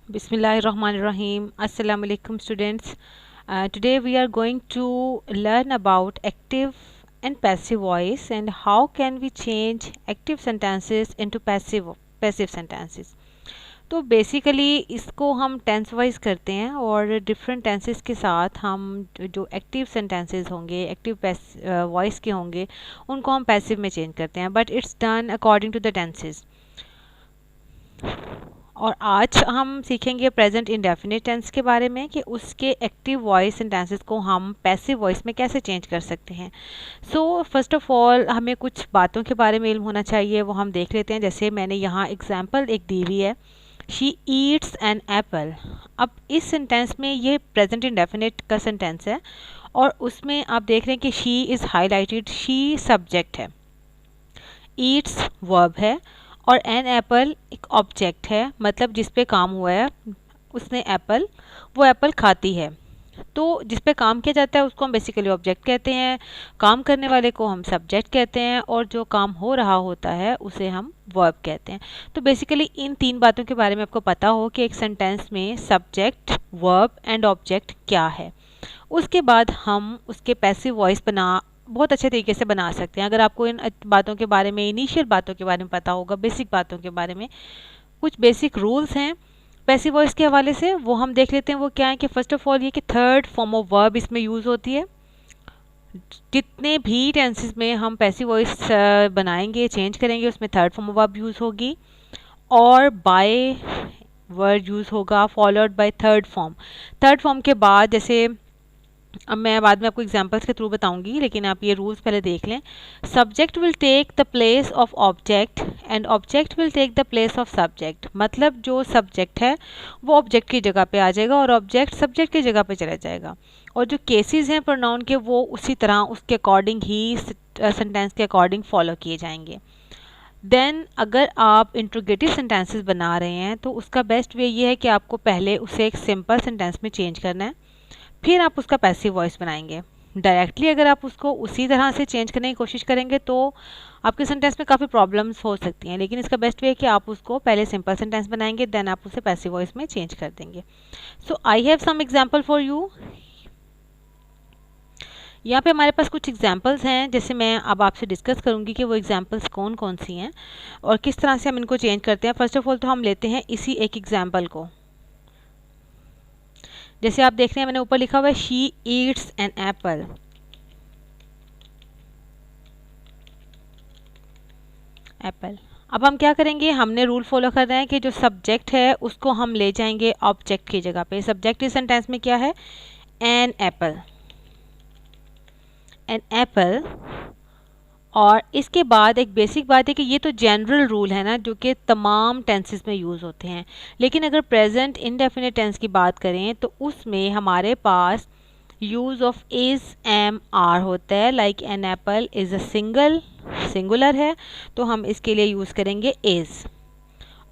Bismillahirrahmanirrahim. Assalamu alaikum students. Today we are going to learn about active and passive voice and how can we change active sentences into passive sentences. तो basically इसको हम tense wise करते हैं और different tenses के साथ हम जो एक्टिव सेंटेंसेस होंगे एक्टिव वॉइस के होंगे उनको हम पैसिव में चेंज करते हैं but it's done according to the tenses. और आज हम सीखेंगे प्रेजेंट इंडेफिनिट टेंस के बारे में कि उसके एक्टिव वॉइस सेंटेंसेस को हम पैसिव वॉइस में कैसे चेंज कर सकते हैं। सो फर्स्ट ऑफ ऑल हमें कुछ बातों के बारे में इल्म होना चाहिए, वो हम देख लेते हैं। जैसे मैंने यहाँ एग्जांपल एक दी हुई है, शी ईट्स एन एप्पल। अब इस सेंटेंस में ये प्रेजेंट इंडेफिनिट का सेंटेंस है और उसमें आप देख रहे हैं कि she is highlighted, she subject है, ईट्स वर्ब है और एन एप्पल एक ऑब्जेक्ट है, मतलब जिस पे काम हुआ है उसने एप्पल, वो एप्पल खाती है। तो जिस पे काम किया जाता है उसको हम बेसिकली ऑब्जेक्ट कहते हैं, काम करने वाले को हम सब्जेक्ट कहते हैं और जो काम हो रहा होता है उसे हम वर्ब कहते हैं। तो बेसिकली इन तीन बातों के बारे में आपको पता हो कि एक सेंटेंस में सब्जेक्ट, वर्ब एंड ऑब्जेक्ट क्या है। उसके बाद हम उसके पैसिव वॉइस बहुत अच्छे तरीके से बना सकते हैं। अगर आपको इन बातों के बारे में, इनिशियल बातों के बारे में पता होगा, बेसिक बातों के बारे में, कुछ बेसिक रूल्स हैं पैसिव वॉइस के हवाले से, वो हम देख लेते हैं। वो क्या है कि फर्स्ट ऑफ ऑल ये कि थर्ड फॉर्म ऑफ वर्ब इसमें यूज़ होती है। जितने भी टेंसेस में हम पैसिव वॉइस बनाएंगे, चेंज करेंगे, उसमें third form of verb use होगी और बाय वर्ड यूज़ होगा followed by third form. Third form के बाद जैसे, अब मैं बाद में आपको एग्जांपल्स के थ्रू बताऊंगी, लेकिन आप ये रूल्स पहले देख लें। Subject will take the place of object and object will take the place of subject. मतलब जो सब्जेक्ट है वो ऑब्जेक्ट की जगह पे आ जाएगा और ऑब्जेक्ट सब्जेक्ट की जगह पे चला जाएगा। और जो केसेस हैं प्रोनाउन के वो उसी तरह उसके अकॉर्डिंग ही सेंटेंस के अकॉर्डिंग फॉलो किए जाएंगे। देन अगर आप इंट्रोगेटिव सेंटेंसेस बना रहे हैं तो उसका बेस्ट वे ये है कि आपको पहले उसे एक सिंपल सेंटेंस में चेंज करना है, फिर आप उसका पैसिव वॉइस बनाएंगे। डायरेक्टली अगर आप उसको उसी तरह से चेंज करने की कोशिश करेंगे तो आपके सेंटेंस में काफ़ी प्रॉब्लम्स हो सकती हैं, लेकिन इसका बेस्ट वे है कि आप उसको पहले सिंपल सेंटेंस बनाएंगे, देन आप उसे पैसिव वॉइस में चेंज कर देंगे। So I have some example for you. यहाँ पे हमारे पास कुछ एग्जांपल्स हैं, जैसे मैं अब आपसे डिस्कस करूँगी कि वो एग्जांपल्स कौन कौन सी हैं और किस तरह से हम इनको चेंज करते हैं। फर्स्ट ऑफ ऑल तो हम लेते हैं इसी एक एग्जाम्पल को। जैसे आप देख रहे हैं मैंने ऊपर लिखा हुआ है she eats an apple. Apple. अब हम क्या करेंगे, हमने रूल फॉलो कर रहे हैं कि जो सब्जेक्ट है उसको हम ले जाएंगे ऑब्जेक्ट की जगह पे। सब्जेक्ट इस सेंटेंस में क्या है, एन एप्पल, एन एप्पल। और इसके बाद एक बेसिक बात है कि ये तो जनरल रूल है ना, जो कि तमाम टेंसेस में यूज़ होते हैं, लेकिन अगर प्रेजेंट इंडेफिनिट टेंस की बात करें तो उसमें हमारे पास use of is, am, are होता है। Like an apple is a singular है तो हम इसके लिए यूज़ करेंगे इज़।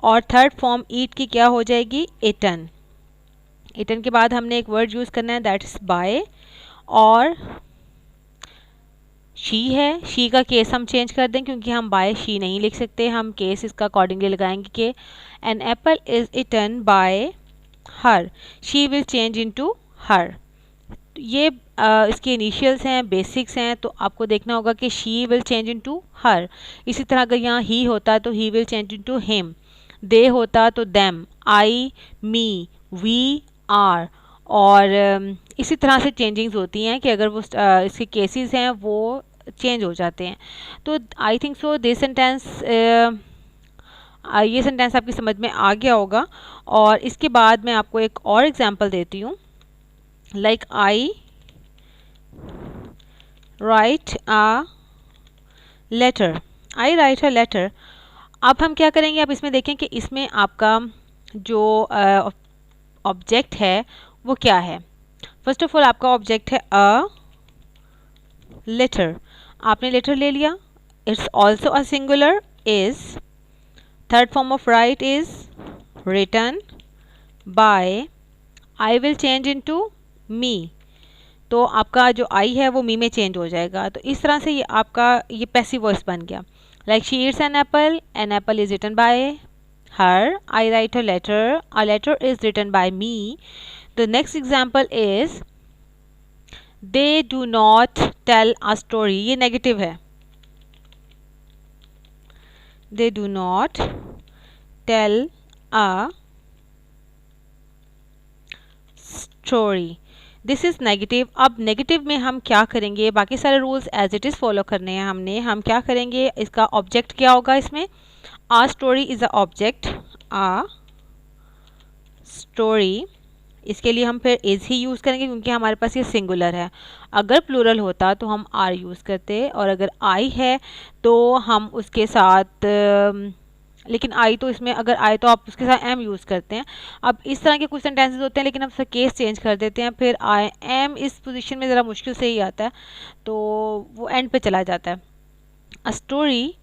और थर्ड फॉर्म ईट की क्या हो जाएगी, इटन। इटन के बाद हमने एक वर्ड यूज़ करना है, दैट इज़ बाय। और शी है, शी का केस हम चेंज कर दें क्योंकि हम बाय शी नहीं लिख सकते, हम केस इसका अकॉर्डिंगली लगाएंगे कि an apple is eaten by her, she will change into her. ये इसके इनिशियल्स हैं, बेसिक्स हैं, तो आपको देखना होगा कि she will change into her. इसी तरह अगर यहाँ ही होता तो he will change into him, they होता तो them, I, me, we, are. और इसी तरह से चेंजिंग्स होती हैं कि अगर वो इसके केसेस हैं वो चेंज हो जाते हैं। तो I think so this sentence, ये सेंटेंस आपकी समझ में आ गया होगा। और इसके बाद मैं आपको एक और एग्जांपल देती हूँ। Like I write a letter, I write a letter. अब हम क्या करेंगे, अब इसमें देखें कि इसमें आपका जो ऑब्जेक्ट है वो क्या है। फर्स्ट ऑफ ऑल आपका ऑब्जेक्ट है अ लेटर, आपने लेटर ले लिया। It's also a singular, is. Third form of write is written by, I will change into me, तो आपका जो आई है वो मी में चेंज हो जाएगा। तो इस तरह से ये आपका ये पैसिव वॉइस बन गया। Like she eats an apple is eaten by her. I write a letter. A letter is written by me. The next example is they do not tell a story. ये negative है. They do not tell a story. This is negative. अब negative में हम क्या करेंगे, बाकी सारे rules as it is follow करने हैं हमने. हम क्या करेंगे, इसका ऑब्जेक्ट क्या होगा इसमें. A story is a object. A story, इसके लिए हम फिर इज़ ही यूज़ करेंगे क्योंकि हमारे पास ये सिंगुलर है. अगर प्लूरल होता तो हम आर यूज़ करते, और अगर आई है तो हम उसके साथ लेकिन आई तो इसमें अगर आई तो आप उसके साथ एम यूज़ करते हैं. अब इस तरह के कुछ सेंटेंसेस होते हैं लेकिन हम उसका केस चेंज कर देते हैं. फिर आई एम इस पोजीशन में ज़रा मुश्किल से ही आता है तो वो एंड पे चला जाता है. A story.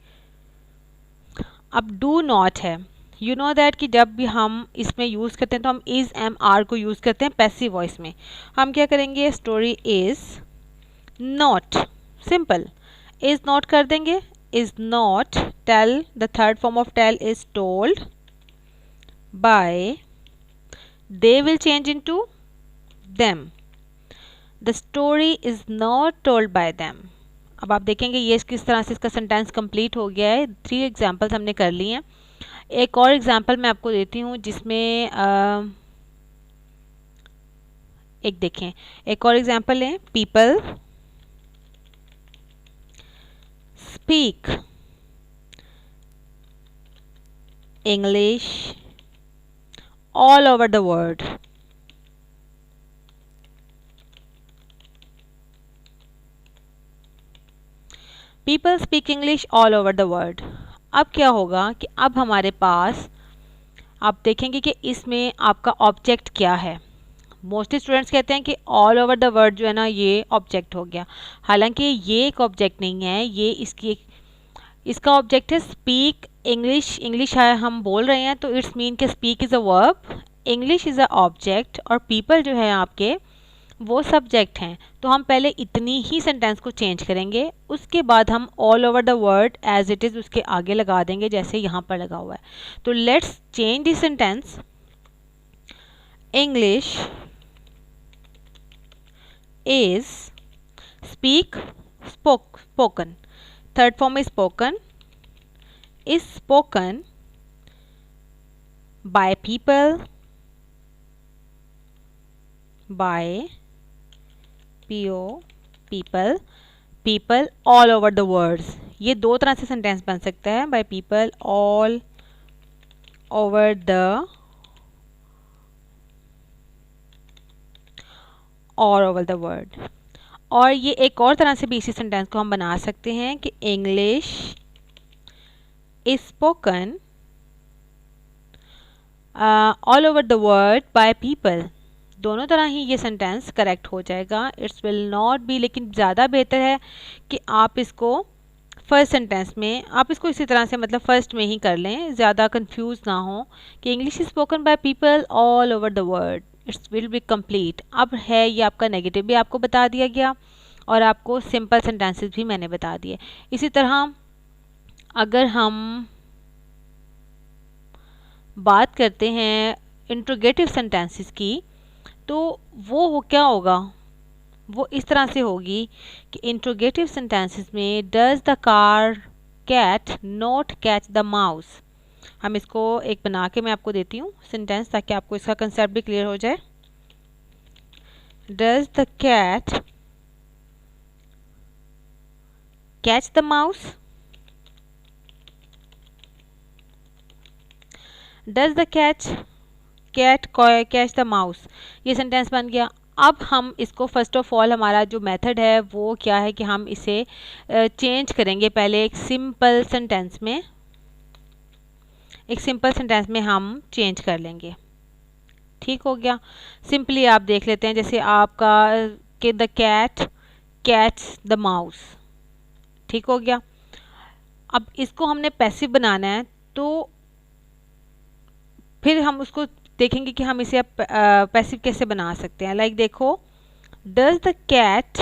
अब डू नॉट है. यू नो दैट कि जब भी हम इसमें यूज़ करते हैं तो हम इज़ एम आर को यूज़ करते हैं पैसिव वॉइस में. हम क्या करेंगे, story is not. Simple. Is not कर देंगे. is not. Tell, the third form of tell is told. By, they will change into them. The story is not told by them. अब आप देखेंगे ये किस तरह से इसका सेंटेंस कंप्लीट हो गया है. 3 एग्जाम्पल्स हमने कर लिए हैं. एक और एग्जाम्पल मैं आपको देती हूँ जिसमें एक देखें, एक और एग्जाम्पल है. People speak English all over the world. People speak English all over the world. अब क्या होगा कि अब हमारे पास आप देखेंगे कि इसमें आपका ऑब्जेक्ट क्या है. मोस्टली स्टूडेंट्स कहते हैं कि ऑल ओवर द वर्ल्ड जो है ना ये ऑब्जेक्ट हो गया. हालांकि ये एक ऑब्जेक्ट नहीं है, ये इसका ऑब्जेक्ट है स्पीक इंग्लिश. इंग्लिश है हम बोल रहे हैं तो इट्स मीन कि speak is a verb, English is a object और पीपल जो है आपके वो सब्जेक्ट हैं. तो हम पहले इतनी ही सेंटेंस को चेंज करेंगे, उसके बाद हम all over the world as it is उसके आगे लगा देंगे जैसे यहाँ पर लगा हुआ है. तो let's change this sentence. English is speak spoken. Third form is spoken. Is spoken by people, by people all over the world. ये दो तरह से सेंटेंस बन सकता है. by people all over the world. और ये एक और तरह से भी इसी सेंटेंस को हम बना सकते हैं कि English is spoken all over the world by people. दोनों तरह ही ये सेंटेंस करेक्ट हो जाएगा. इट्स विल नॉट बी, लेकिन ज़्यादा बेहतर है कि आप इसको फर्स्ट सेंटेंस में आप इसको इसी तरह से मतलब फर्स्ट में ही कर लें, ज़्यादा कंफ्यूज ना हो कि English is spoken by people all over the world. It's will be complete. अब है ये आपका नेगेटिव भी आपको बता दिया गया और आपको सिंपल सेंटेंसेस भी मैंने बता दिए. इसी तरह अगर हम बात करते हैं इंट्रोगेटिव सेंटेंसेस की तो वो क्या होगा, वो इस तरह से होगी कि इंट्रोगेटिव सेंटेंसेस में does the car cat not catch the mouse. हम इसको एक बना के मैं आपको देती हूँ सेंटेंस ताकि आपको इसका कंसेप्ट भी क्लियर हो जाए. Does the cat catch the mouse. Does the cat catch the mouse. ये सेंटेंस बन गया. अब हम इसको फर्स्ट ऑफ ऑल हमारा जो मेथड है वो क्या है कि हम इसे चेंज करेंगे. पहले एक सिंपल सेंटेंस में हम चेंज कर लेंगे. ठीक हो गया. सिंपली आप देख लेते हैं जैसे आपका कि the cat catch the mouse. ठीक हो गया. अब इसको हमने पैसिव बनाना है तो फिर हम उसको देखेंगे कि हम इसे पैसिव कैसे बना सकते हैं. लाइक देखो, does the cat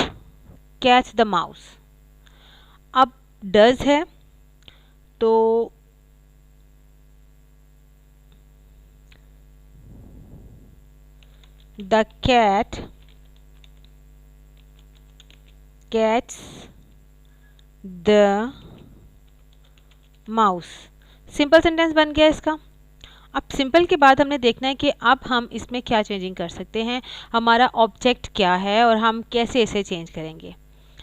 catch the mouse. अब डज है तो the cat cats the mouse. Simple sentence बन गया इसका। अब सिंपल के बाद हमने देखना है कि अब हम इसमें क्या चेंजिंग कर सकते हैं, हमारा ऑब्जेक्ट क्या है और हम कैसे इसे चेंज करेंगे।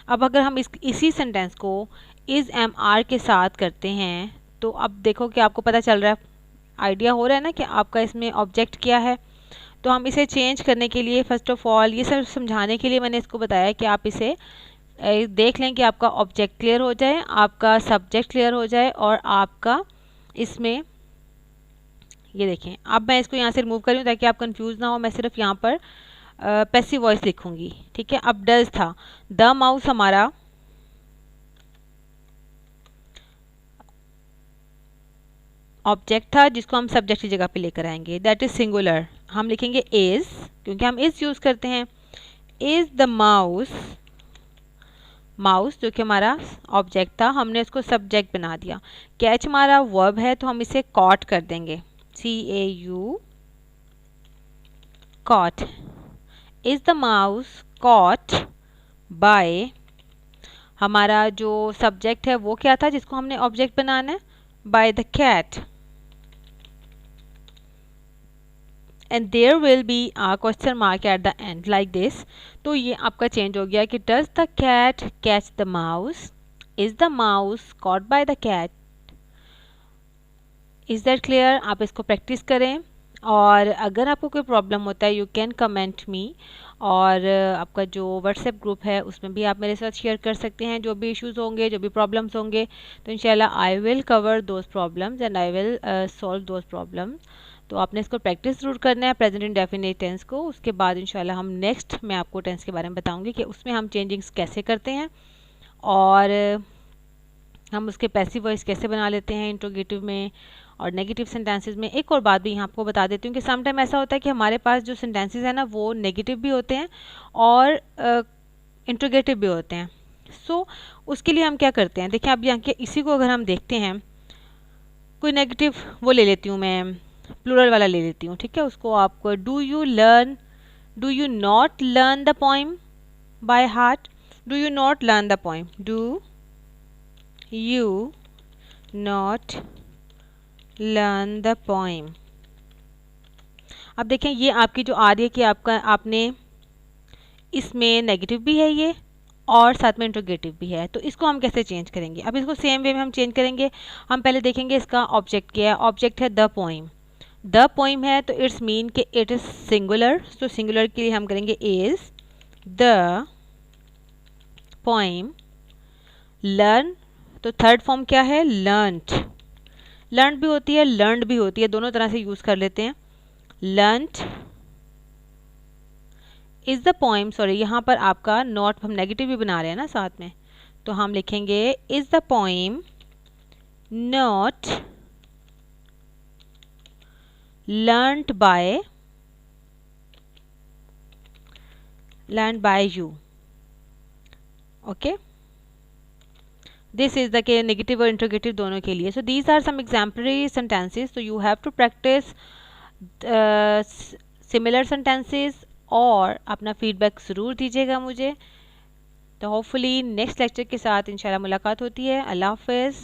अब अगर हम इसी सेंटेंस को इज़ एम आर के साथ करते हैं तो अब देखो कि आपको पता चल रहा है, आइडिया हो रहा है ना कि आपका इसमें ऑब्जेक्ट क्या है। तो हम इसे चेंज करने के लिए फर्स्ट ऑफ ऑल ये सब समझाने के लिए मैंने इसको बताया कि आप इसे देख लें कि आपका ऑब्जेक्ट क्लियर हो जाए, आपका सब्जेक्ट क्लियर हो जाए और आपका इसमें ये देखें। अब मैं इसको यहाँ से रिमूव कर रही हूँ ताकि आप कंफ्यूज ना हो। मैं सिर्फ यहाँ पर पैसिव वॉइस लिखूंगी, ठीक है। अब डज था, द माउस हमारा ऑब्जेक्ट था जिसको हम सब्जेक्ट की जगह पे लेकर आएंगे, दैट इज सिंगुलर। हम लिखेंगे इज, क्योंकि हम इज यूज करते हैं। इज द माउस, माउस जो कि हमारा ऑब्जेक्ट था हमने उसको सब्जेक्ट बना दिया। कैच हमारा वर्ब है तो हम इसे कॉट कर देंगे, CAU, caught. Is the mouse caught by, हमारा जो सब्जेक्ट है वो क्या था जिसको हमने ऑब्जेक्ट बनाना है, by the cat. And there will be a question mark at the end like this. तो ये आपका चेंज हो गया कि does the cat catch the mouse, is the mouse caught by the cat. Is that clear? आप इसको practice करें और अगर आपको कोई प्रॉब्लम होता है यू कैन कमेंट मी, और आपका जो व्हाट्सएप ग्रुप है उसमें भी आप मेरे साथ शेयर कर सकते हैं जो भी इश्यूज होंगे, जो भी प्रॉब्लम्स होंगे। तो इंशाल्लाह I will cover those problems and I will solve those problems. तो आपने इसको प्रैक्टिस जरूर करना है प्रेजेंट इंडेफिनिट टेंस को। उसके बाद इंशाल्लाह हम नेक्स्ट मैं आपको टेंस के बारे में बताऊंगी कि उसमें हम चेंजिंग्स कैसे करते हैं और हम उसके पैसिव वॉइस कैसे बना लेते हैं इंट्रोगेटिव में और नेगेटिव सेंटेंसेस में। एक और बात भी यहाँ आपको बता देती हूँ कि सम टाइम ऐसा होता है कि हमारे पास जो सेंटेंसेस है ना वो नेगेटिव भी होते हैं और इंट्रोगेटिव भी होते हैं। सो उसके लिए हम क्या करते हैं, देखिए अब यहाँ के इसी को अगर हम देखते हैं, कोई नेगेटिव वो ले लेती हूँ मैं, प्लूरल वाला ले लेती हूँ, ठीक है। उसको आपको do you learn, do you not learn the poem by heart, do you not learn the poem, do you not learn the poem. अब देखें ये आपकी जो आ रही है कि आपका आपने इसमें नेगेटिव भी है ये और साथ में इंट्रोगेटिव भी है, तो इसको हम कैसे चेंज करेंगे। अब इसको सेम वे में हम चेंज करेंगे। हम पहले देखेंगे इसका ऑब्जेक्ट क्या है। ऑब्जेक्ट है द पोइम, द पोइम है तो इट्स मीन कि इट इज सिंगुलर। तो सिंगुलर के लिए हम करेंगे इज द पोइम। लर्न तो थर्ड फॉर्म क्या है, लर्नड। लर्न भी होती है लर्नड भी होती है, दोनों तरह से यूज कर लेते हैं। Learned is the poem, sorry यहाँ पर आपका नॉट हम नेगेटिव भी बना रहे हैं ना साथ में, तो हम लिखेंगे is the poem not learned by you, okay। This is the के नेगेटिव और इंट्रोगेटिव दोनों के लिए। So these are some exemplary sentences, तो you have to practice similar sentences और अपना फीडबैक ज़रूर दीजिएगा मुझे। तो होपफुली नेक्स्ट लेक्चर के साथ इंशाल्लाह मुलाकात होती है। अल्लाह हाफिज़।